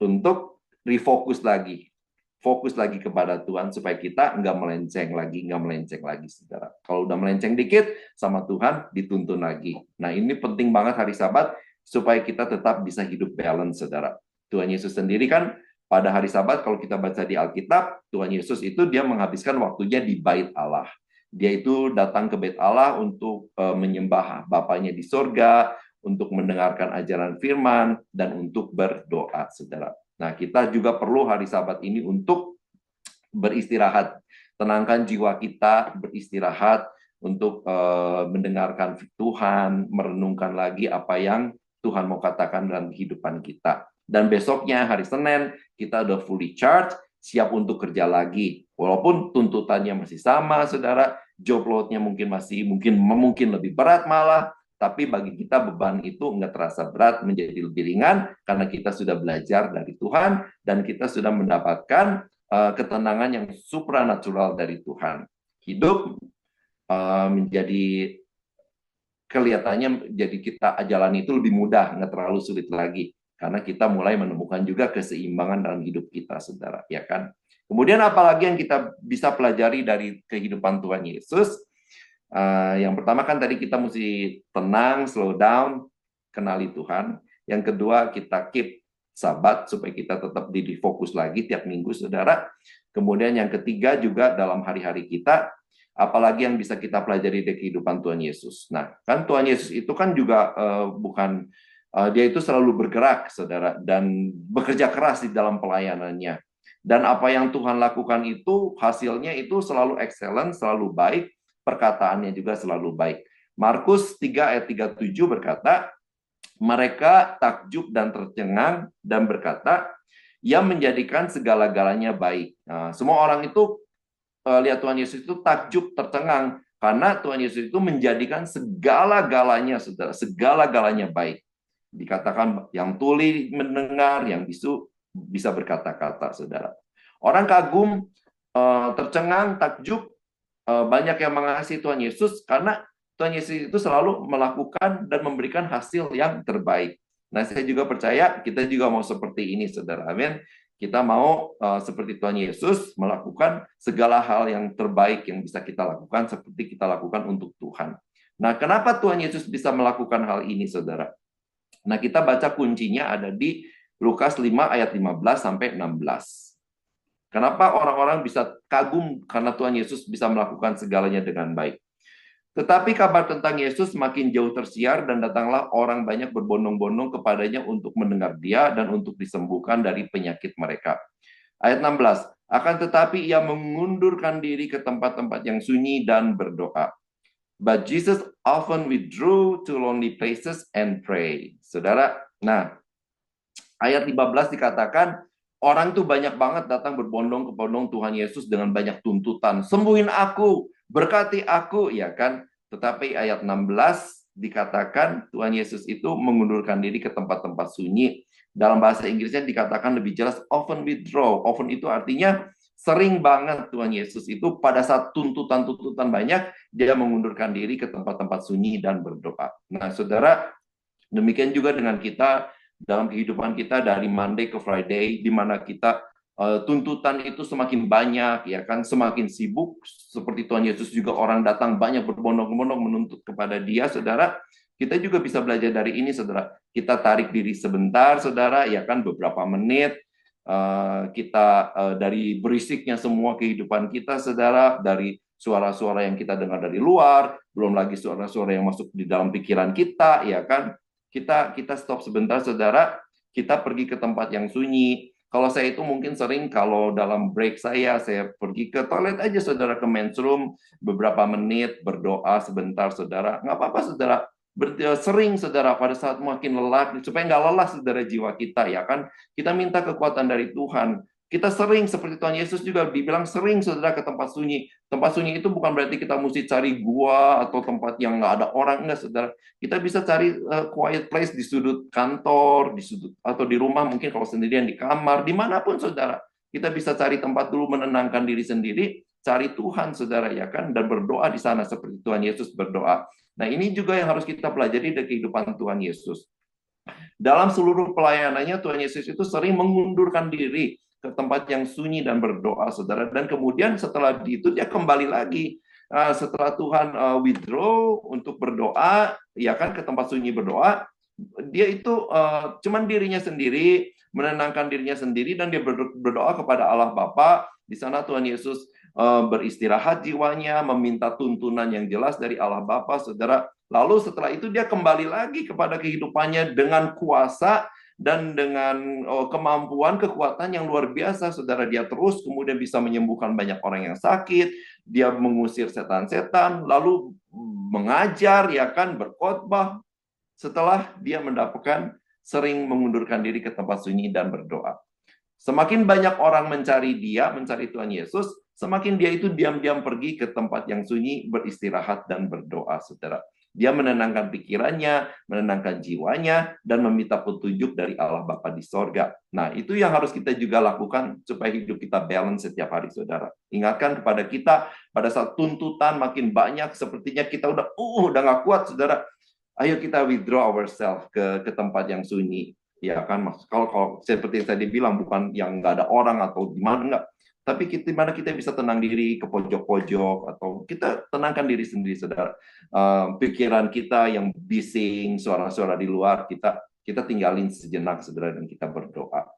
untuk refocus lagi, fokus lagi kepada Tuhan supaya kita nggak melenceng lagi, saudara. Kalau udah melenceng dikit sama Tuhan, dituntun lagi. Nah, ini penting banget hari Sabat supaya kita tetap bisa hidup balance, saudara. Tuhan Yesus sendiri kan pada hari Sabat, kalau kita baca di Alkitab, Tuhan Yesus itu dia menghabiskan waktunya di bait Allah. Dia itu datang ke bait Allah untuk menyembah Bapaknya di sorga, untuk mendengarkan ajaran firman, dan untuk berdoa, saudara. Nah, kita juga perlu hari Sabat ini untuk beristirahat. Tenangkan jiwa kita, beristirahat untuk mendengarkan Tuhan, merenungkan lagi apa yang Tuhan mau katakan dalam kehidupan kita. Dan besoknya, hari Senin, kita udah fully charged, siap untuk kerja lagi. Walaupun tuntutannya masih sama, saudara, job load-nya mungkin lebih berat malah, tapi bagi kita beban itu nggak terasa berat, menjadi lebih ringan karena kita sudah belajar dari Tuhan dan kita sudah mendapatkan ketenangan yang supranatural dari Tuhan. Hidup menjadi kelihatannya jadi kita jalani itu lebih mudah, nggak terlalu sulit lagi karena kita mulai menemukan juga keseimbangan dalam hidup kita, saudara, ya kan? Kemudian apalagi yang kita bisa pelajari dari kehidupan Tuhan Yesus? Yang pertama kan tadi kita mesti tenang, slow down, kenali Tuhan. Yang kedua, kita keep Sabat supaya kita tetap diri fokus lagi tiap minggu, saudara. Kemudian yang ketiga juga dalam hari-hari kita, apalagi yang bisa kita pelajari dari kehidupan Tuhan Yesus. Nah, kan Tuhan Yesus itu kan juga dia itu selalu bergerak, saudara, dan bekerja keras di dalam pelayanannya. Dan apa yang Tuhan lakukan itu hasilnya itu selalu excellent, selalu baik, perkataannya juga selalu baik. Markus 3 ayat 37 berkata, mereka takjub dan tercengang dan berkata, ia menjadikan segala-galanya baik. Nah, semua orang itu lihat Tuhan Yesus itu takjub, tercengang, karena Tuhan Yesus itu menjadikan segala-galanya, saudara, segala-galanya baik. Dikatakan yang tuli mendengar, yang bisu bisa berkata-kata, saudara. Orang kagum, tercengang, takjub, banyak yang mengasihi Tuhan Yesus karena Tuhan Yesus itu selalu melakukan dan memberikan hasil yang terbaik. Nah, saya juga percaya kita juga mau seperti ini, saudara. Amin. Kita mau seperti Tuhan Yesus melakukan segala hal yang terbaik yang bisa kita lakukan seperti kita lakukan untuk Tuhan. Nah, kenapa Tuhan Yesus bisa melakukan hal ini, saudara? Nah, kita baca kuncinya ada di Lukas 5 ayat 15 sampai 16. Kenapa orang-orang bisa kagum karena Tuhan Yesus bisa melakukan segalanya dengan baik? Tetapi kabar tentang Yesus makin jauh tersiar dan datanglah orang banyak berbondong-bondong kepadanya untuk mendengar dia dan untuk disembuhkan dari penyakit mereka. Ayat 16. Akan tetapi ia mengundurkan diri ke tempat-tempat yang sunyi dan berdoa. But Jesus often withdrew to lonely places and pray. Saudara, nah ayat 15 dikatakan, orang tuh banyak banget datang berbondong-bondong Tuhan Yesus dengan banyak tuntutan. Sembuhin aku, berkati aku, ya kan? Tetapi ayat 16 dikatakan Tuhan Yesus itu mengundurkan diri ke tempat-tempat sunyi. Dalam bahasa Inggrisnya dikatakan lebih jelas often withdraw. Often itu artinya sering banget Tuhan Yesus itu pada saat tuntutan-tuntutan banyak, dia mengundurkan diri ke tempat-tempat sunyi dan berdoa. Nah, saudara, demikian juga dengan kita dalam kehidupan kita dari Monday ke Friday, di mana kita tuntutan itu semakin banyak, ya kan, semakin sibuk. Seperti Tuhan Yesus juga orang datang banyak berbondong-bondong menuntut kepada Dia, saudara. Kita juga bisa belajar dari ini, saudara. Kita tarik diri sebentar, saudara, ya kan, beberapa menit. Kita dari berisiknya semua kehidupan kita, saudara, dari suara-suara yang kita dengar dari luar, belum lagi suara-suara yang masuk di dalam pikiran kita, ya kan. Kita stop sebentar, saudara. Kita pergi ke tempat yang sunyi. Kalau saya itu mungkin sering kalau dalam break saya pergi ke toilet aja, saudara, ke men's room beberapa menit, berdoa sebentar, saudara. Nggak apa-apa, saudara. Sering, saudara, pada saat makin lelah, supaya nggak lelah, saudara, jiwa kita, ya kan. Kita minta kekuatan dari Tuhan. Kita sering, seperti Tuhan Yesus juga dibilang sering, saudara, ke tempat sunyi. Tempat sunyi itu bukan berarti kita mesti cari gua atau tempat yang nggak ada orang, enggak, saudara. Kita bisa cari quiet place di sudut kantor, di sudut atau di rumah, mungkin kalau sendirian di kamar, dimanapun, saudara. Kita bisa cari tempat dulu menenangkan diri sendiri, cari Tuhan, saudara, ya kan, dan berdoa di sana seperti Tuhan Yesus berdoa. Nah, ini juga yang harus kita pelajari dari kehidupan Tuhan Yesus. Dalam seluruh pelayanannya, Tuhan Yesus itu sering mengundurkan diri ke tempat yang sunyi dan berdoa, saudara. Dan kemudian setelah itu dia kembali lagi. Setelah Tuhan withdraw untuk berdoa, ya kan, ke tempat sunyi berdoa, dia itu cuman dirinya sendiri, menenangkan dirinya sendiri, dan dia berdoa kepada Allah Bapa. Di sana Tuhan Yesus beristirahat jiwanya, meminta tuntunan yang jelas dari Allah Bapa, saudara. Lalu setelah itu dia kembali lagi kepada kehidupannya dengan kuasa dan dengan kemampuan, kekuatan yang luar biasa, saudara. Dia terus kemudian bisa menyembuhkan banyak orang yang sakit, dia mengusir setan-setan, lalu mengajar, ya kan, berkhotbah. Setelah dia mendapatkan sering mengundurkan diri ke tempat sunyi dan berdoa. Semakin banyak orang mencari dia, mencari Tuhan Yesus, semakin dia itu diam-diam pergi ke tempat yang sunyi, beristirahat dan berdoa, saudara. Dia menenangkan pikirannya, menenangkan jiwanya, dan meminta petunjuk dari Allah Bapa di sorga. Nah, itu yang harus kita juga lakukan supaya hidup kita balance setiap hari, saudara. Ingatkan kepada kita, pada saat tuntutan makin banyak, sepertinya kita udah nggak kuat, saudara. Ayo kita withdraw ourselves ke tempat yang sunyi, ya kan, Mas. Kalau seperti yang tadi bilang, bukan yang nggak ada orang atau di mana, enggak. Tapi di mana kita bisa tenang diri ke pojok-pojok, atau kita tenangkan diri sendiri, saudara. Pikiran kita yang bising, suara-suara di luar, kita tinggalin sejenak, saudara, dan kita berdoa.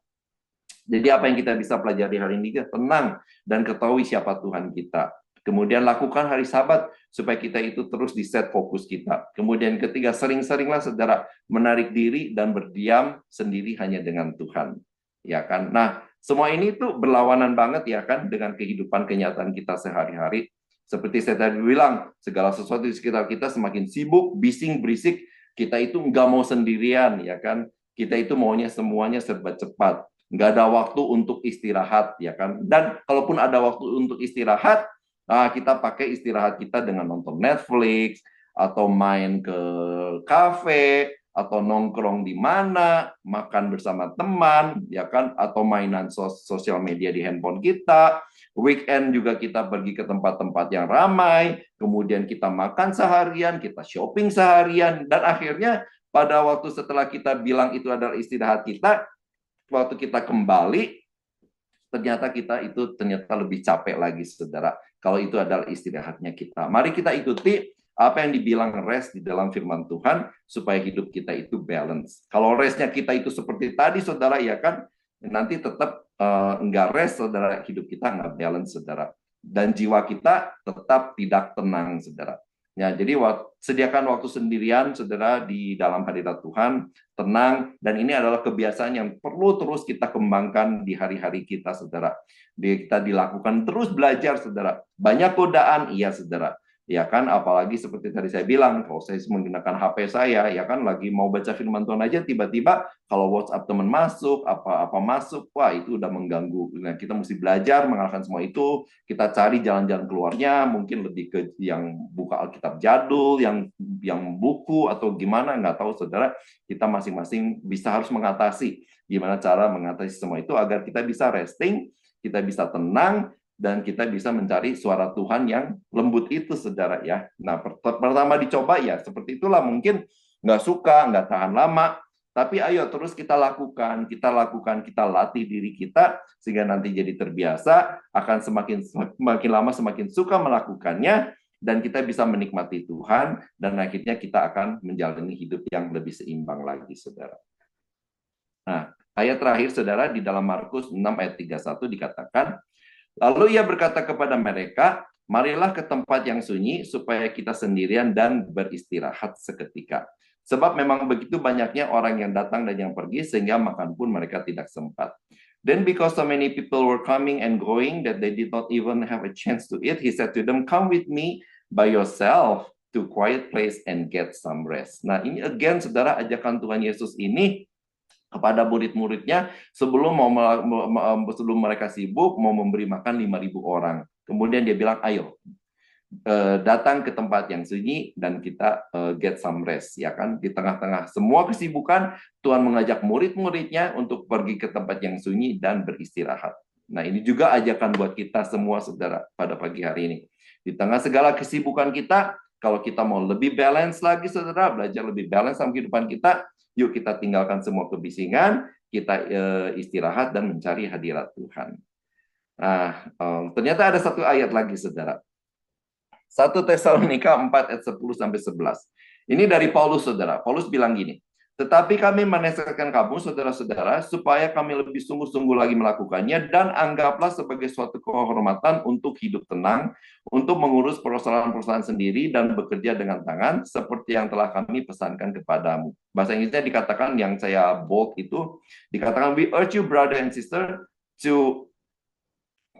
Jadi apa yang kita bisa pelajari hari ini? Tenang dan ketahui siapa Tuhan kita. Kemudian lakukan hari Sabat supaya kita itu terus di set fokus kita. Kemudian ketiga, sering-seringlah, saudara, menarik diri dan berdiam sendiri hanya dengan Tuhan. Ya kan? Nah, semua ini tuh berlawanan banget, ya kan, dengan kehidupan kenyataan kita sehari-hari. Seperti saya tadi bilang, segala sesuatu di sekitar kita semakin sibuk, bising, berisik. Kita itu nggak mau sendirian, ya kan? Kita itu maunya semuanya serba cepat. Nggak ada waktu untuk istirahat, ya kan? Dan kalaupun ada waktu untuk istirahat, kita pakai istirahat kita dengan nonton Netflix, atau main ke kafe, atau nongkrong di mana, makan bersama teman, ya kan, atau mainan sosial media di handphone kita. Weekend juga kita pergi ke tempat-tempat yang ramai, kemudian kita makan seharian, kita shopping seharian, dan akhirnya pada waktu setelah kita bilang itu adalah istirahat kita, waktu kita kembali, ternyata kita itu ternyata lebih capek lagi, saudara. Kalau itu adalah istirahatnya kita. Mari kita ikuti Apa yang dibilang rest di dalam firman Tuhan supaya hidup kita itu balance. Kalau restnya kita itu seperti tadi, saudara, ya kan, nanti tetap enggak rest, saudara, hidup kita enggak balance, saudara. Dan jiwa kita tetap tidak tenang, saudara. Ya, jadi sediakan waktu sendirian, saudara, di dalam hadirat Tuhan, tenang, dan ini adalah kebiasaan yang perlu terus kita kembangkan di hari-hari kita, saudara. Kita dilakukan terus belajar, saudara. Banyak godaan, iya, saudara. Ya kan, apalagi seperti tadi saya bilang, kalau saya menggunakan HP saya, ya kan, lagi mau baca firman Tuhan aja, tiba-tiba kalau WhatsApp teman masuk, apa-apa masuk, wah itu udah mengganggu. Nah, kita mesti belajar mengalahkan semua itu, kita cari jalan-jalan keluarnya, mungkin lebih ke yang buka Alkitab jadul, yang buku, atau gimana, nggak tahu, saudara. Kita masing-masing bisa harus mengatasi, gimana cara mengatasi semua itu, agar kita bisa resting, kita bisa tenang, dan kita bisa mencari suara Tuhan yang lembut itu, saudara, ya. Nah, pertama dicoba ya, seperti itulah, mungkin nggak suka, nggak tahan lama, tapi ayo terus kita lakukan, kita latih diri kita, sehingga nanti jadi terbiasa, akan semakin lama semakin suka melakukannya, dan kita bisa menikmati Tuhan, dan akhirnya kita akan menjalani hidup yang lebih seimbang lagi, saudara. Nah, ayat terakhir, saudara, di dalam Markus 6 ayat 31 dikatakan, lalu ia berkata kepada mereka, marilah ke tempat yang sunyi supaya kita sendirian dan beristirahat seketika. Sebab memang begitu banyaknya orang yang datang dan yang pergi, sehingga makan pun mereka tidak sempat. Then because so many people were coming and going that they did not even have a chance to eat, he said to them, come with me by yourself to quiet place and get some rest. Nah, ini again, saudara, ajakan Tuhan Yesus ini kepada murid-muridnya sebelum mereka sibuk mau memberi makan 5.000 orang. Kemudian dia bilang, ayo datang ke tempat yang sunyi dan kita get some rest, ya kan? Di tengah-tengah semua kesibukan, Tuhan mengajak murid-muridnya untuk pergi ke tempat yang sunyi dan beristirahat. Nah, ini juga ajakan buat kita semua, saudara, pada pagi hari ini. Di tengah segala kesibukan kita, kalau kita mau lebih balance lagi, saudara, belajar lebih balance dalam kehidupan kita, yuk kita tinggalkan semua kebisingan, kita istirahat dan mencari hadirat Tuhan. Nah, ternyata ada satu ayat lagi, saudara. 1 Tesalonika 4 ayat 10-11. Ini dari Paulus, saudara. Paulus bilang gini, tetapi kami menasihatkan kamu, saudara-saudara, supaya kami lebih sungguh-sungguh lagi melakukannya, dan anggaplah sebagai suatu kehormatan untuk hidup tenang, untuk mengurus persoalan-persoalan sendiri, dan bekerja dengan tangan, seperti yang telah kami pesankan kepadamu. Bahasa Inggrisnya dikatakan, yang saya bold itu, dikatakan, we urge you, brother and sister,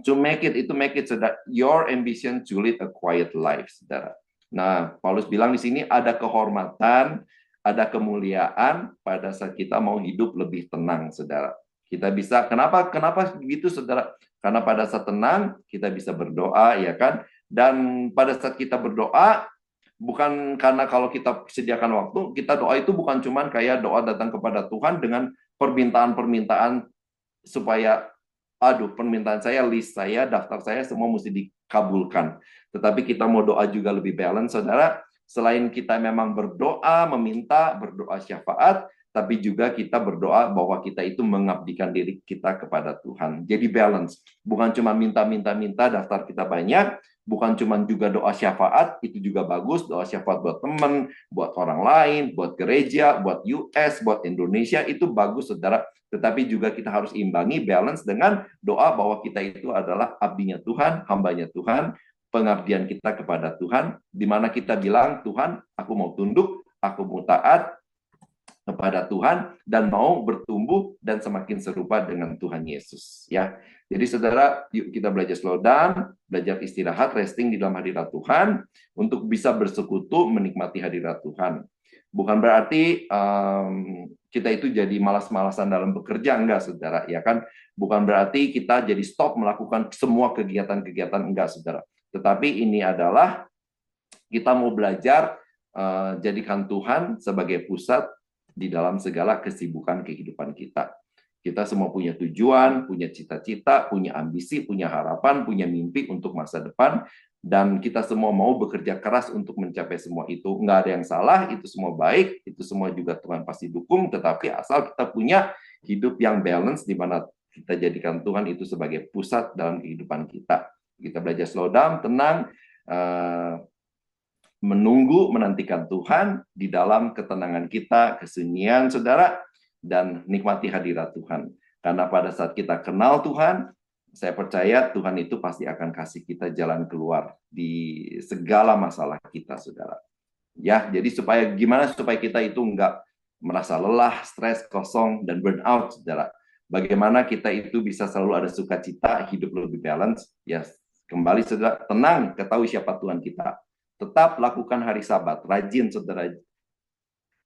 to make it so that your ambition to lead a quiet life, saudara. Nah, Paulus bilang di sini ada kehormatan, ada kemuliaan pada saat kita mau hidup lebih tenang, saudara. Kita bisa, kenapa begitu, saudara? Karena pada saat tenang, kita bisa berdoa, ya kan? Dan pada saat kita berdoa, bukan karena kalau kita sediakan waktu, kita doa itu bukan cuman kayak doa datang kepada Tuhan dengan permintaan-permintaan supaya permintaan saya, list saya, daftar saya, semua mesti dikabulkan. Tetapi kita mau doa juga lebih balance, saudara. Selain kita memang berdoa, meminta, berdoa syafaat, tapi juga kita berdoa bahwa kita itu mengabdikan diri kita kepada Tuhan. Jadi balance. Bukan cuma minta, daftar kita banyak, bukan cuma juga doa syafaat, itu juga bagus, doa syafaat buat teman, buat orang lain, buat gereja, buat US, buat Indonesia, itu bagus, saudara. Tetapi juga kita harus imbangi, balance dengan doa bahwa kita itu adalah abdinya Tuhan, hambanya Tuhan, pengabdian kita kepada Tuhan, di mana kita bilang, Tuhan, aku mau tunduk, aku mau taat kepada Tuhan, dan mau bertumbuh dan semakin serupa dengan Tuhan Yesus. Ya, jadi saudara, yuk kita belajar slow down, belajar istirahat, resting di dalam hadirat Tuhan, untuk bisa bersekutu menikmati hadirat Tuhan. Bukan berarti kita itu jadi malas-malasan dalam bekerja, enggak, saudara, ya kan? Bukan berarti kita jadi stop melakukan semua kegiatan-kegiatan, enggak, saudara. Tetapi ini adalah kita mau belajar jadikan Tuhan sebagai pusat di dalam segala kesibukan kehidupan kita. Kita semua punya tujuan, punya cita-cita, punya ambisi, punya harapan, punya mimpi untuk masa depan, dan kita semua mau bekerja keras untuk mencapai semua itu. Nggak ada yang salah, itu semua baik, itu semua juga Tuhan pasti dukung, tetapi asal kita punya hidup yang balance, di mana kita jadikan Tuhan itu sebagai pusat dalam kehidupan kita. Kita belajar slow down, tenang, menunggu, menantikan Tuhan di dalam ketenangan kita, kesunyian, saudara, dan nikmati hadirat Tuhan. Karena pada saat kita kenal Tuhan, saya percaya Tuhan itu pasti akan kasih kita jalan keluar di segala masalah kita, saudara. Ya, jadi gimana supaya kita itu enggak merasa lelah, stres, kosong, dan burnout, saudara. Bagaimana kita itu bisa selalu ada sukacita, hidup lebih balance. Ya, kembali saudara, tenang, ketahui siapa Tuhan kita. Tetap lakukan hari Sabat, rajin saudara.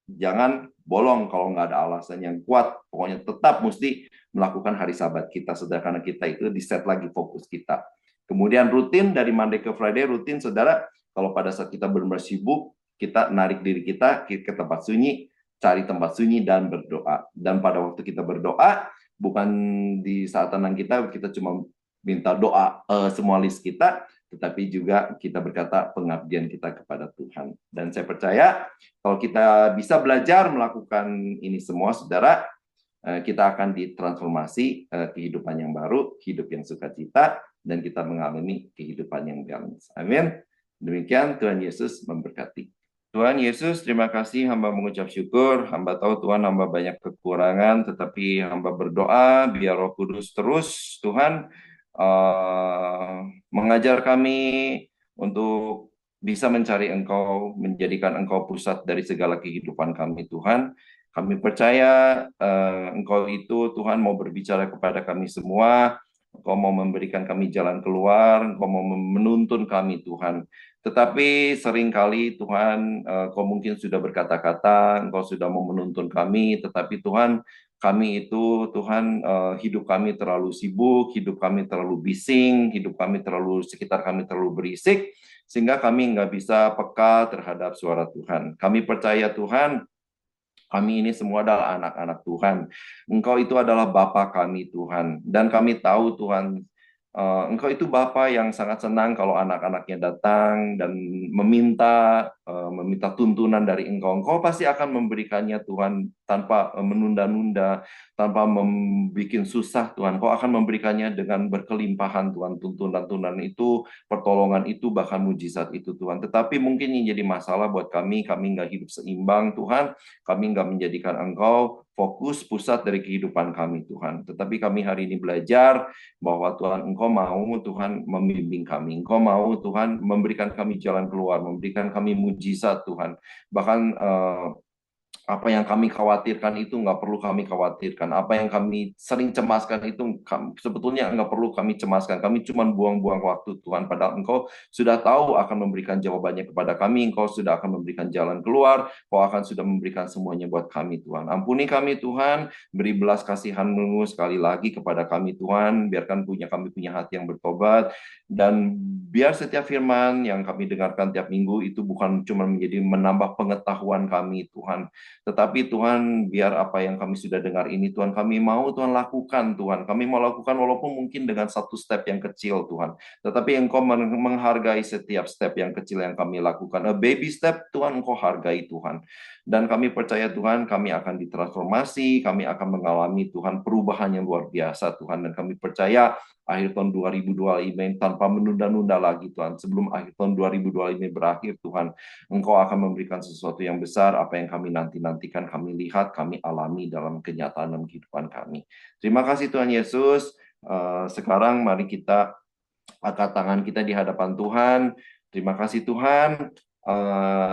Jangan bolong kalau nggak ada alasan yang kuat. Pokoknya tetap mesti melakukan hari Sabat kita, saudara, karena kita itu di set lagi fokus kita. Kemudian rutin dari Monday ke Friday, rutin saudara. Kalau pada saat kita benar-benar sibuk, kita narik diri kita ke tempat sunyi, cari tempat sunyi dan berdoa. Dan pada waktu kita berdoa, bukan di saat tenang kita cuma minta doa semua list kita, tetapi juga kita berkata pengabdian kita kepada Tuhan. Dan saya percaya kalau kita bisa belajar melakukan ini semua, saudara, kita akan ditransformasi kehidupan yang baru, hidup yang sukacita, dan kita mengalami kehidupan yang balance. Amin. Demikian, Tuhan Yesus memberkati. Tuhan Yesus, terima kasih, hamba mengucap syukur. Hamba tahu Tuhan, hamba banyak kekurangan, tetapi hamba berdoa biar Roh Kudus terus, Tuhan, mengajar kami untuk bisa mencari Engkau, menjadikan Engkau pusat dari segala kehidupan kami, Tuhan. Kami percaya Engkau itu, Tuhan, mau berbicara kepada kami semua. Engkau mau memberikan kami jalan keluar, Engkau mau menuntun kami, Tuhan. Tetapi seringkali, Tuhan, Engkau mungkin sudah berkata-kata, Engkau sudah mau menuntun kami, tetapi Tuhan, kami itu, Tuhan, hidup kami terlalu sibuk, hidup kami terlalu bising, hidup kami terlalu, sekitar kami terlalu berisik, sehingga kami nggak bisa peka terhadap suara Tuhan. Kami percaya, Tuhan, kami ini semua adalah anak-anak Tuhan. Engkau itu adalah Bapa kami, Tuhan. Dan kami tahu, Tuhan, Engkau itu Bapa yang sangat senang kalau anak-anaknya datang dan meminta tuntunan dari Engkau. Engkau pasti akan memberikannya, Tuhan, tanpa menunda-nunda, tanpa membuat susah, Tuhan. Engkau akan memberikannya dengan berkelimpahan, Tuhan. Tuntunan-tuntunan itu, pertolongan itu, bahkan mujizat itu, Tuhan. Tetapi mungkin yang jadi masalah buat kami nggak hidup seimbang, Tuhan. Kami nggak menjadikan Engkau fokus pusat dari kehidupan kami, Tuhan. Tetapi kami hari ini belajar bahwa Tuhan, Engkau mau, Tuhan, membimbing kami. Engkau mau, Tuhan, memberikan kami jalan keluar, memberikan kami mujizat, Tuhan. Bahkan apa yang kami khawatirkan itu nggak perlu kami khawatirkan. Apa yang kami sering cemaskan itu sebetulnya nggak perlu kami cemaskan. Kami cuma buang-buang waktu, Tuhan. Padahal Engkau sudah tahu akan memberikan jawabannya kepada kami. Engkau sudah akan memberikan jalan keluar. Engkau akan sudah memberikan semuanya buat kami, Tuhan. Ampuni kami, Tuhan. Beri belas kasihan-Mu sekali lagi kepada kami, Tuhan. Biarkan kami punya hati yang bertobat. Dan biar setiap firman yang kami dengarkan tiap minggu itu bukan cuma menjadi menambah pengetahuan kami, Tuhan. Tetapi Tuhan, biar apa yang kami sudah dengar ini, Tuhan, kami mau Tuhan lakukan, Tuhan. Kami mau lakukan walaupun mungkin dengan satu step yang kecil, Tuhan. Tetapi Engkau menghargai setiap step yang kecil yang kami lakukan. A baby step, Tuhan, Engkau hargai, Tuhan. Dan kami percaya, Tuhan, kami akan ditransformasi, kami akan mengalami, Tuhan, perubahan yang luar biasa, Tuhan. Dan kami percaya akhir tahun 2025 ini tanpa menunda-nunda lagi, Tuhan. Sebelum akhir tahun 2025 ini berakhir, Tuhan, Engkau akan memberikan sesuatu yang besar, apa yang kami nantikan, kami lihat, kami alami dalam kenyataan dalam kehidupan kami. Terima kasih, Tuhan Yesus. Sekarang mari kita angkat tangan kita di hadapan Tuhan. Terima kasih, Tuhan.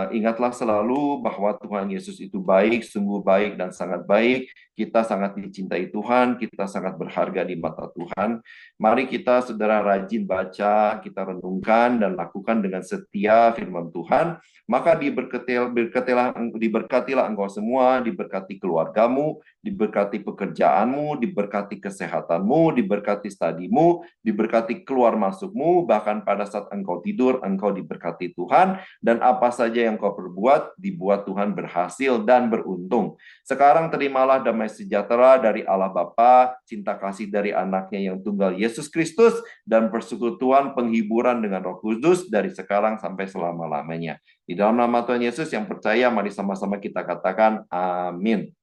Ingatlah selalu bahwa Tuhan Yesus itu baik, sungguh baik dan sangat baik. Kita sangat dicintai Tuhan, kita sangat berharga di mata Tuhan. Mari kita, saudara, rajin baca, kita renungkan dan lakukan dengan setia firman Tuhan. Maka diberkatilah engkau semua, diberkati keluargamu, diberkati pekerjaanmu, diberkati kesehatanmu, diberkati studimu, diberkati keluar masukmu, bahkan pada saat engkau tidur, engkau diberkati Tuhan, dan apa saja yang kau perbuat, dibuat Tuhan berhasil dan beruntung. Sekarang terimalah damai sejahtera dari Allah Bapa, cinta kasih dari anaknya yang tunggal Yesus Kristus, dan persekutuan penghiburan dengan Roh Kudus dari sekarang sampai selama-lamanya. Di dalam nama Tuhan Yesus yang percaya, mari sama-sama kita katakan amin.